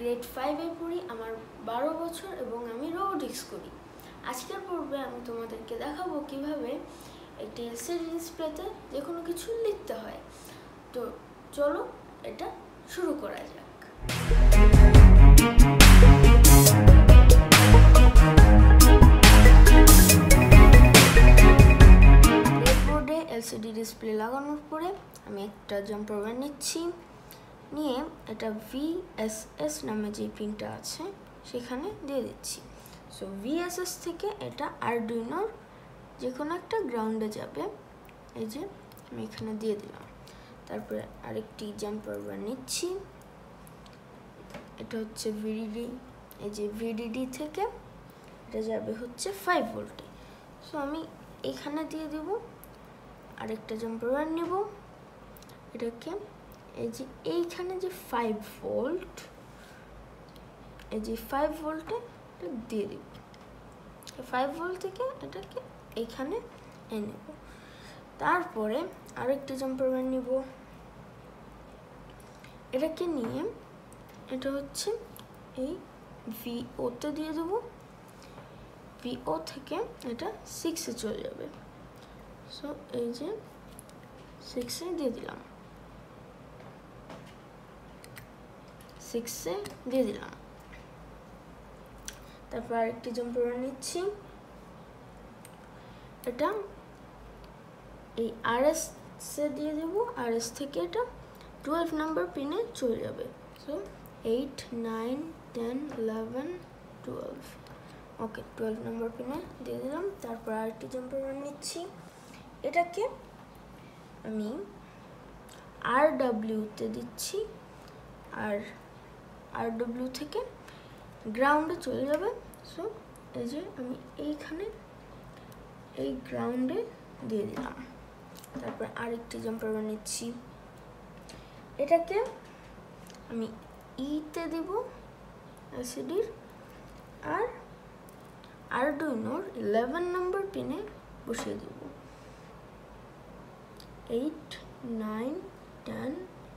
Grade 5 এ পড়ি, আমার 12 বছর এবং আমি রোবোটিক্স করি। আজকের পর্বে আমি তোমাদেরকে দেখাবো কিভাবে একটি এলসিডি ডিসপ্লেতে যে কোনো কিছু লিখতে হয়। তো চলো এটা শুরু করা যাক। ব্রেডবোর্ডে এলসিডি ডিসপ্লে লাগানোর পরে আমি একটা জাম্পার ওয়্যার নিচ্ছি, নিয়ে এটা VSS নামে যে পিনটা আছে সেখানে দিয়ে দিচ্ছি। সো VSS থেকে এটা আরডুইনোর যে কোনো একটা গ্রাউন্ডে যাবে, এই যে আমি এখানে দিয়ে দিলাম। তারপরে আরেকটি জাম্পার ওয়্যার নিচ্ছি, এটা হচ্ছে VDD, এই যে VDD থেকে এটা যাবে হচ্ছে 5 ভোল্টে। সো আমি এখানে দিয়ে দেব। আরেকটা জাম্পার ওয়্যার নেব, এটাকে এই যে এইখানে যে 5 ভোল্ট, এই যে 5 ভোল্টে এটা দিয়ে দিব। 5 ভোল্ট থেকে এটাকে এখানে এনে নেব। তারপরে আরেকটি জাম্পার ওয়্যার নিব, এটাকে নিয়ে এটা হচ্ছে এই VO তে দিয়ে দেব। VO থেকে এটা 6 এ চলে যাবে। সো এই যে 6 এ দিয়ে দিলাম, 6 এ দিয়ে দিলাম। তারপর আরেকটি জাম্পার ওয়্যার নিচ্ছি, এটা এই RS এ দিয়ে দেব। RS থেকে এটা 12 নাম্বার পিনে চলে যাবে। সো 8, 9, 10, 11, 12, ওকে 12 নাম্বার পিনে দিয়ে দিলাম। তারপর আরেকটি জাম্পার ওয়্যার নিচ্ছি, এটাকে আমি RW তে দিচ্ছি, আর RW থেকে গ্রাউন্ডে চলে যাবে। সো এই যে আমি এইখানে এই গ্রাউন্ডে দিয়ে দিলাম। তারপর আরেকটি জাম্পার ওয়্যার নিচ্ছি, এটাকে আমি E তে দিব এলসিডির, আর আরডুইনোর 11 নম্বর পিনে বসিয়ে দেব। 8, 9, 10,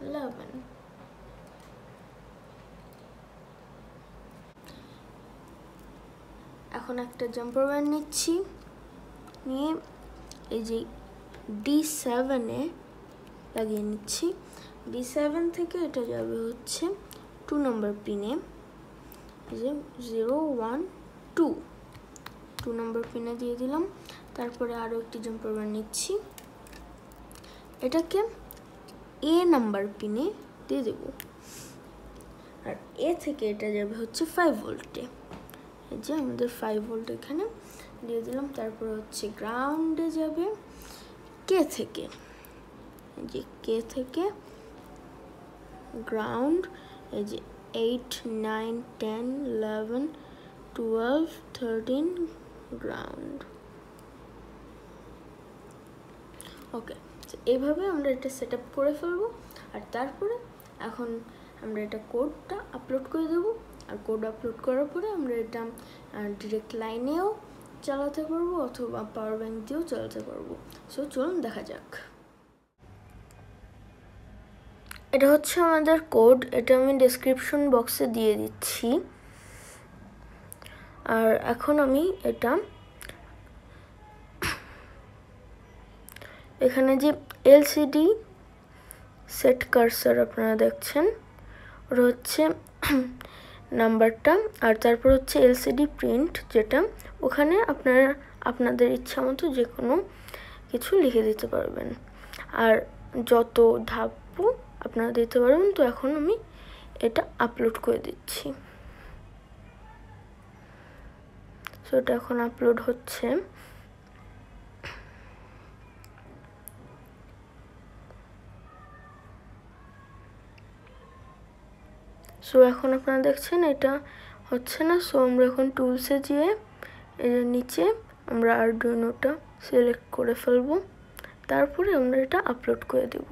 11। এখন একটা জাম্পার ওয়্যার নিচ্ছি, নিয়ে এই যে D7 এ লাগিয়ে নিচ্ছি। D7 থেকে এটা যাবে হচ্ছে 2 নম্বর পিনে, এই যে 0, 1, 2 নম্বর পিনে দিয়ে দিলাম। তারপরে আরও একটি জাম্পার ওয়্যার নিচ্ছি, এটাকে A নাম্বার পিনে দিয়ে দেব, আর A থেকে এটা যাবে হচ্ছে 5 ভোল্টে। এই যে আমাদের 5 ভোল্ট এখানে দিয়ে দিলাম। তারপর হচ্ছে গ্রাউন্ডে যাবে K থেকে, এই যে K থেকে গ্রাউন্ড, এই যে 8, 9, 10, 11, 12, 13 গ্রাউন্ড। ওকে, এইভাবে আমরা এটা সেট আপ করে ফেলবো। আর তারপরে এখন আমরা এটা কোডটা আপলোড করে দেবো। আর কোড আপলোড করার পরে আমরা এটা ডিরেক্ট লাইনেও চালাতে পারবো অথবা পাওয়ার ব্যাংক দিয়েও চালাতে পারবো। সো চলুন দেখা যাক। এটা হচ্ছে আমাদের কোড, এটা আমি ডেসক্রিপশন বক্সে দিয়ে দিচ্ছি। আর এখন আমি এটা এখানে যে এলসিডি সেট কার্সার আপনারা দেখছেন, ওটা হচ্ছে নাম্বারটা, আর তারপর হচ্ছে এলসিডি প্রিন্ট, যেটা ওখানে আপনারা আপনাদের ইচ্ছা মতো যে কোনো কিছু লিখে দিতে পারবেন, আর যত ধাপও আপনারা দিতে পারবেন। তো এখন আমি এটা আপলোড করে দিচ্ছি। সো এটা এখন আপলোড হচ্ছে। সো এখন আপনারা দেখছেন এটা হচ্ছে না। সো আমরা এখন টুলসে যেয়ে এর নিচে আমরা আরডুইনোটা সিলেক্ট করে ফেলবো, তারপরে আমরা এটা আপলোড করে দেব।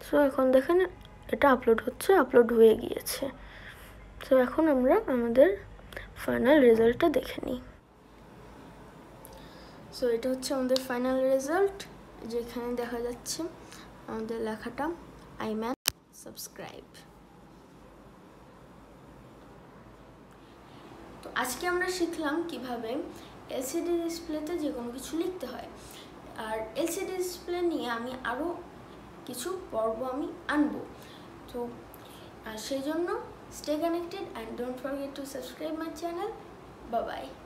সো এখন দেখেন এটা আপলোড হচ্ছে, আপলোড হয়ে গিয়েছে। সো এখন আমরা আমাদের ফাইনাল রেজাল্টটা দেখে নিই। সো এটা হচ্ছে আমাদের ফাইনাল রেজাল্ট, যেখানে দেখা যাচ্ছে আমাদের লেখাটা আইম্যান সাবস্ক্রাইব। তো আজকে আমরা শিখলাম কিভাবে এলসিডি ডিসপ্লেতে যে কোনো কিছু লিখতে হয়। আর এলসিডি ডিসপ্লে নিয়ে আমি আরও কিছু পর্ব আমি আনবো। তো সেই জন্য stay connected and don't forget to subscribe my channel. Bye bye.